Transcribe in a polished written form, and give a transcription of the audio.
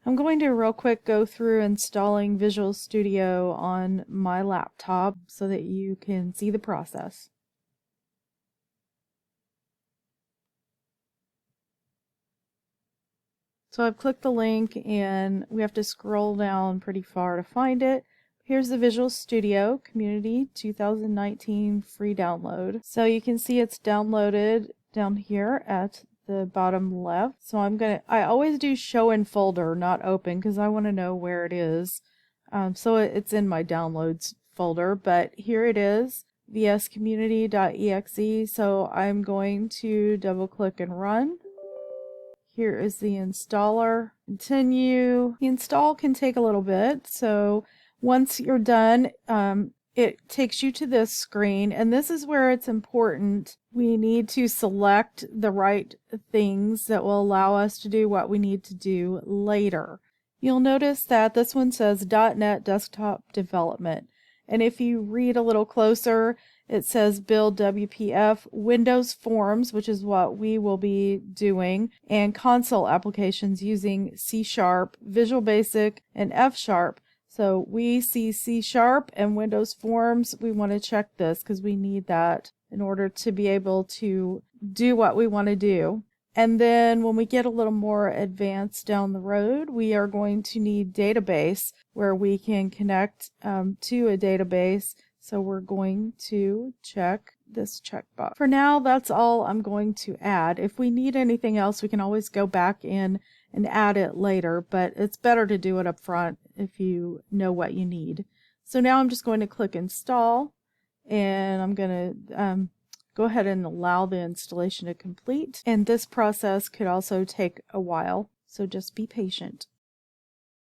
I'm going to real quick go through installing Visual Studio on my laptop so that you can see the process. So I've clicked the link and we have to scroll down pretty far to find it. Here's the Visual Studio Community 2019 free download. So you can see it's downloaded down here at the bottom left. So I always do show in folder, not open, because I want to know where it is. So it's in my downloads folder, but here it is, vscommunity.exe. So I'm going to double click and run. Here is the installer. Continue. The install can take a little bit, so once you're done, it takes you to this screen, and this is where it's important. We need to select the right things that will allow us to do what we need to do later. You'll notice that this one says .NET Desktop Development, and if you read a little closer, it says build WPF, Windows Forms, which is what we will be doing, and console applications using C#, Visual Basic, and F#. So we see C# and Windows Forms. We want to check this because we need that in order to be able to do what we want to do. And then when we get a little more advanced down the road, we are going to need database where we can connect to a database. So we're going to check this checkbox. For now, that's all I'm going to add. If we need anything else, we can always go back in and add it later, but it's better to do it up front if you know what you need. So now I'm just going to click install, and I'm going to go ahead and allow the installation to complete. And this process could also take a while, so just be patient.